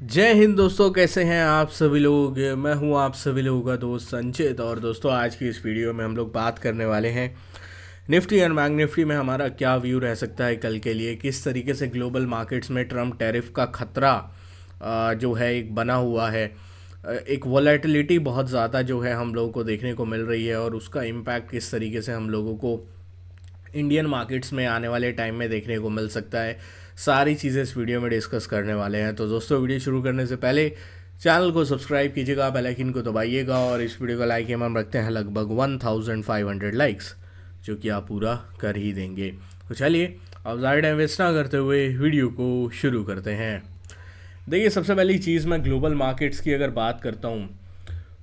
जय हिंद दोस्तों, कैसे हैं आप सभी लोग। मैं हूं आप सभी लोगों का दोस्त संचित। और दोस्तों, आज की इस वीडियो में हम लोग बात करने वाले हैं निफ्टी एंड बैंक निफ्टी में हमारा क्या व्यू रह सकता है कल के लिए। किस तरीके से ग्लोबल मार्केट्स में ट्रम्प टैरिफ का खतरा जो है एक बना हुआ है। एक वॉलेटिलिटी बहुत ज़्यादा जो है हम लोगों को देखने को मिल रही है, और उसका इम्पैक्ट किस तरीके से हम लोगों को इंडियन मार्केट्स में आने वाले टाइम में देखने को मिल सकता है। सारी चीज़ें इस वीडियो में डिस्कस करने वाले हैं। तो दोस्तों, वीडियो शुरू करने से पहले चैनल को सब्सक्राइब कीजिएगा, बेल आइकन को दबाइएगा, और इस वीडियो का लाइक हम रखते हैं लगभग 1500 लाइक्स, जो कि आप पूरा कर ही देंगे। तो चलिए, अब ज़्यादा टाइम वेस्ट ना करते हुए वीडियो को शुरू करते हैं। देखिए, सबसे पहली चीज़ मैं ग्लोबल मार्केट्स की अगर बात करता हूँ,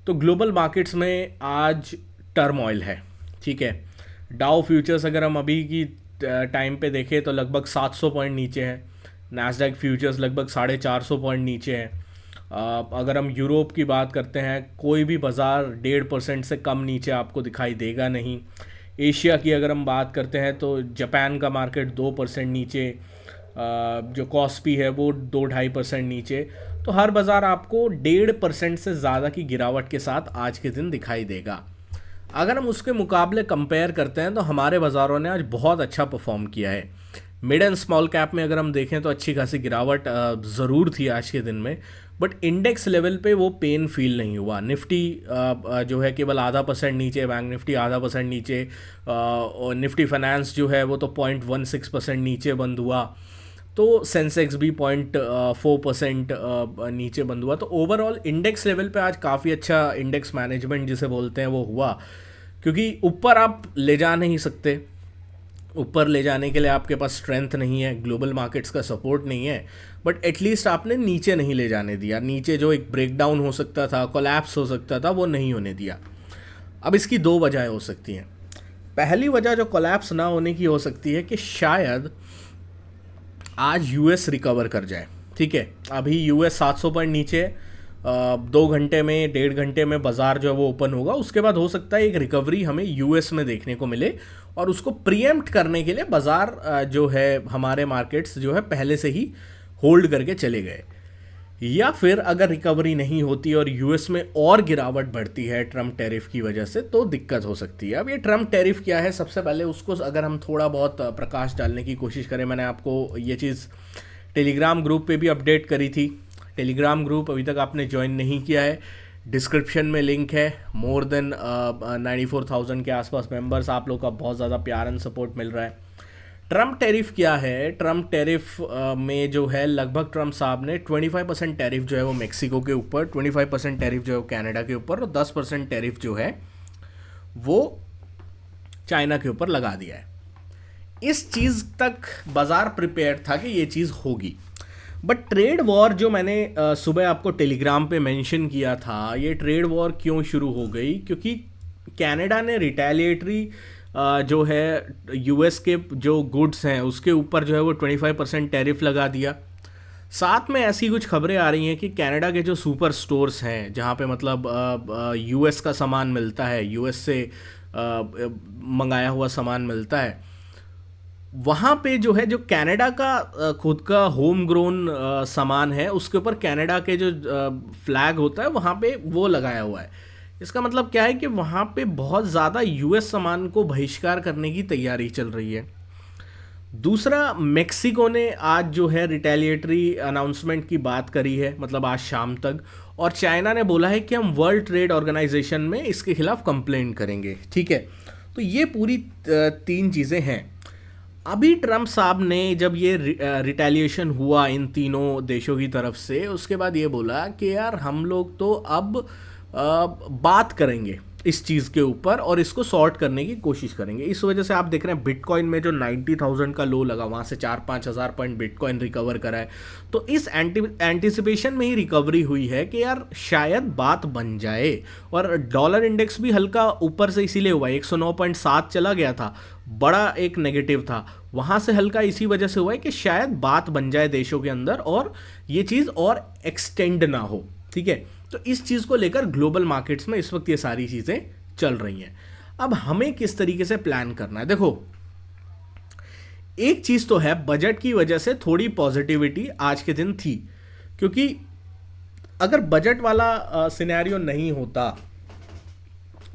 तो ग्लोबल मार्केट्स में आज टर्मोइल है। ठीक है, डाउ फ्यूचर्स अगर हम अभी की टाइम पे देखें तो लगभग 700 पॉइंट नीचे है। नैस्डैक फ्यूचर्स लगभग 450 पॉइंट नीचे है। अगर हम यूरोप की बात करते हैं, कोई भी बाज़ार 1.5% से कम नीचे आपको दिखाई देगा नहीं। एशिया की अगर हम बात करते हैं तो जापान का मार्केट 2% नीचे, जो कॉस्पी है वो 2-2.5% नीचे। तो हर बाज़ार आपको 1.5% से ज़्यादा की गिरावट के साथ आज के दिन दिखाई देगा। अगर हम उसके मुकाबले कंपेयर करते हैं तो हमारे बाज़ारों ने आज बहुत अच्छा परफॉर्म किया है। मिड एंड स्मॉल कैप में अगर हम देखें तो अच्छी खासी गिरावट ज़रूर थी आज के दिन में, बट इंडेक्स लेवल पे वो पेन फील नहीं हुआ। निफ्टी जो है केवल 0.5% नीचे, बैंक निफ्टी 0.5% नीचे, और निफ्टी फाइनेंस जो है वो तो 0.16% नीचे बंद हुआ। तो सेंसेक्स भी 0.4% नीचे बंद हुआ। तो ओवरऑल इंडेक्स लेवल पे आज काफ़ी अच्छा इंडेक्स मैनेजमेंट जिसे बोलते हैं वो हुआ, क्योंकि ऊपर आप ले जा नहीं सकते। ऊपर ले जाने के लिए आपके पास स्ट्रेंथ नहीं है, ग्लोबल मार्केट्स का सपोर्ट नहीं है, बट एटलीस्ट आपने नीचे नहीं ले जाने दिया। नीचे जो एक ब्रेकडाउन हो सकता था, कोलैप्स हो सकता था, वो नहीं होने दिया। अब इसकी दो वजह हो सकती हैं। पहली वजह जो कोलैप्स ना होने की हो सकती है कि शायद आज यूएस रिकवर कर जाए। ठीक है, अभी यूएस 700 पॉइंट नीचे है। 2 घंटे में, 1.5 घंटे में बाज़ार जो है वो ओपन होगा। उसके बाद हो सकता है एक रिकवरी हमें यूएस में देखने को मिले, और उसको प्रीएम्प्ट करने के लिए बाज़ार जो है हमारे मार्केट्स जो है पहले से ही होल्ड करके चले गए। या फिर अगर रिकवरी नहीं होती और यूएस में और गिरावट बढ़ती है ट्रम्प टैरिफ की वजह से, तो दिक्कत हो सकती है। अब ये ट्रम्प टैरिफ क्या है, सबसे पहले उसको अगर हम थोड़ा बहुत प्रकाश डालने की कोशिश करें। मैंने आपको ये चीज़ टेलीग्राम ग्रुप पे भी अपडेट करी थी। टेलीग्राम ग्रुप अभी तक आपने ज्वाइन नहीं किया है, डिस्क्रिप्शन में लिंक है। मोर देन 94,000 के आसपास मेंबर्स, आप लोग का बहुत ज़्यादा प्यार एंड सपोर्ट मिल रहा है। ट्रम्प टैरिफ क्या है? ट्रम्प टैरिफ में जो है लगभग ट्रम्प साहब ने 25% टैरिफ जो है वो मेक्सिको के ऊपर, 25% टैरिफ जो है वो कनाडा के ऊपर, और 10% टैरिफ जो है वो चाइना के ऊपर लगा दिया है। इस चीज़ तक बाज़ार प्रिपेयर था कि ये चीज़ होगी। बट ट्रेड वॉर जो मैंने सुबह आपको टेलीग्राम पे मेंशन किया था, ये ट्रेड वॉर क्यों शुरू हो गई? क्योंकि कनाडा ने रिटेलिएटरी जो है यूएस के जो गुड्स हैं उसके ऊपर जो है वो 25% टैरिफ लगा दिया। साथ में ऐसी कुछ खबरें आ रही हैं कि कनाडा के जो सुपर स्टोर्स हैं, जहाँ पे मतलब यूएस का सामान मिलता है, यूएस से मंगाया हुआ सामान मिलता है, वहाँ पे जो है जो कनाडा का खुद का होम ग्रोन सामान है, उसके ऊपर कनाडा के जो फ्लैग होता है वहाँ पे वो लगाया हुआ है। इसका मतलब क्या है कि वहाँ पे बहुत ज़्यादा यूएस सामान को बहिष्कार करने की तैयारी चल रही है। दूसरा, मेक्सिको ने आज जो है रिटेलिएटरी अनाउंसमेंट की बात करी है, मतलब आज शाम तक। और चाइना ने बोला है कि हम वर्ल्ड ट्रेड ऑर्गेनाइजेशन में इसके खिलाफ कंप्लेंट करेंगे। ठीक है, तो ये पूरी 3 चीज़ें हैं। अभी ट्रम्प साहब ने जब ये रिटेलिएशन हुआ इन तीनों देशों की तरफ से, उसके बाद ये बोला कि यार हम लोग तो अब बात करेंगे इस चीज़ के ऊपर और इसको सॉर्ट करने की कोशिश करेंगे। इस वजह से आप देख रहे हैं बिटकॉइन में जो 90,000 का लो लगा, वहाँ से 4-5 हज़ार पॉइंट बिटकॉइन रिकवर करा है। तो इस एंटिसिपेशन में ही रिकवरी हुई है कि यार शायद बात बन जाए। और डॉलर इंडेक्स भी हल्का ऊपर से इसीलिए हुआ, 109.7 चला गया था, बड़ा एक नेगेटिव था, वहाँ से हल्का इसी वजह से हुआ है कि शायद बात बन जाए देशों के अंदर और ये चीज़ और एक्सटेंड ना हो। ठीक है, तो इस चीज़ को लेकर ग्लोबल मार्केट्स में इस वक्त ये सारी चीज़ें चल रही हैं। अब हमें किस तरीके से प्लान करना है? देखो, एक चीज़ तो है, बजट की वजह से थोड़ी पॉजिटिविटी आज के दिन थी, क्योंकि अगर बजट वाला सिनेरियो नहीं होता,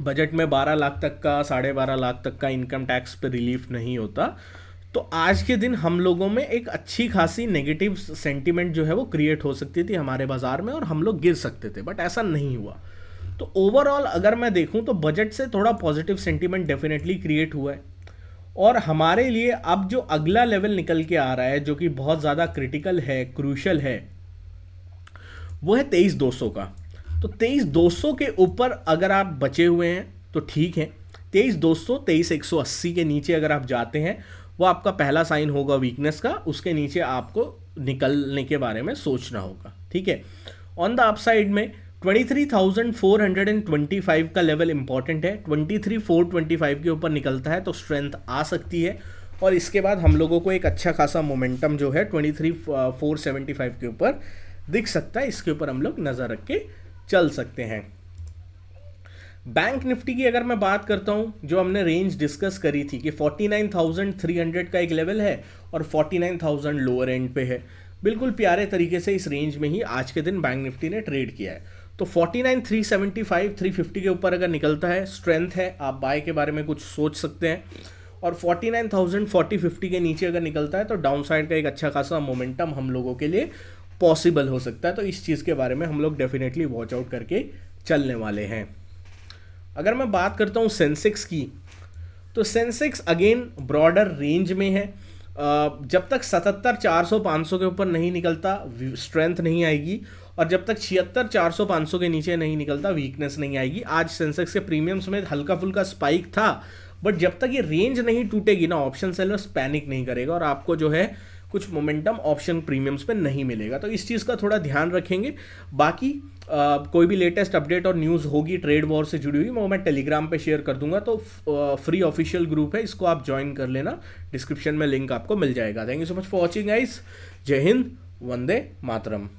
बजट में 12 लाख तक का 12.5 लाख तक का इनकम टैक्स पे रिलीफ नहीं होता, तो आज के दिन हम लोगों में एक अच्छी खासी नेगेटिव सेंटीमेंट जो है वो क्रिएट हो सकती थी हमारे बाज़ार में और हम लोग गिर सकते थे, बट ऐसा नहीं हुआ। तो ओवरऑल अगर मैं देखूं तो बजट से थोड़ा पॉजिटिव सेंटीमेंट डेफिनेटली क्रिएट हुआ है। और हमारे लिए अब जो अगला लेवल निकल के आ रहा है जो कि बहुत ज़्यादा क्रिटिकल है, क्रूशल है, वो है 23,200 का। तो 23,200 के ऊपर अगर आप बचे हुए हैं तो ठीक है। 23,200 23,180 के नीचे अगर आप जाते हैं, वो आपका पहला साइन होगा वीकनेस का, उसके नीचे आपको निकलने के बारे में सोचना होगा, ठीक है। ऑन द अपसाइड में 23,425 का लेवल इंपॉर्टेंट है। 23,425 के ऊपर निकलता है तो स्ट्रेंथ आ सकती है, और इसके बाद हम लोगों को एक अच्छा खासा मोमेंटम जो है 23,475 के ऊपर दिख सकता है। इसके ऊपर हम लोग नज़र रख के चल सकते हैं। बैंक निफ्टी की अगर मैं बात करता हूं, जो हमने रेंज डिस्कस करी थी कि 49,300 का एक लेवल है और 49,000 लोअर एंड पे है, बिल्कुल प्यारे तरीके से इस रेंज में ही आज के दिन बैंक निफ्टी ने ट्रेड किया है। तो 49,375 350 के ऊपर अगर निकलता है, स्ट्रेंथ है, आप बाय के बारे में कुछ सोच सकते हैं। और 49,000 4050 के नीचे अगर निकलता है तो डाउन साइड का एक अच्छा खासा मोमेंटम हम लोगों के लिए पॉसिबल हो सकता है। तो इस चीज़ के बारे में हम लोग डेफिनेटली वॉच आउट करके चलने वाले हैं। अगर मैं बात करता हूँ सेंसेक्स की, तो सेंसेक्स अगेन ब्रॉडर रेंज में है। जब तक 77,400-500 के ऊपर नहीं निकलता स्ट्रेंथ नहीं आएगी, और जब तक 76,400-500 के नीचे नहीं निकलता वीकनेस नहीं आएगी। आज सेंसेक्स के प्रीमियम्स में हल्का फुल्का स्पाइक था, बट जब तक ये रेंज नहीं टूटेगी ना, ऑप्शन सेलर्स पैनिक नहीं करेगा और आपको जो है कुछ मोमेंटम ऑप्शन प्रीमियम्स पे नहीं मिलेगा। तो इस चीज़ का थोड़ा ध्यान रखेंगे। बाकी कोई भी लेटेस्ट अपडेट और न्यूज़ होगी ट्रेड वॉर से जुड़ी हुई, वो मैं टेलीग्राम पे शेयर कर दूंगा। तो फ्री ऑफिशियल ग्रुप है, इसको आप ज्वाइन कर लेना, डिस्क्रिप्शन में लिंक आपको मिल जाएगा। Thank you so much for watching guys. जय हिंद, वंदे मातरम।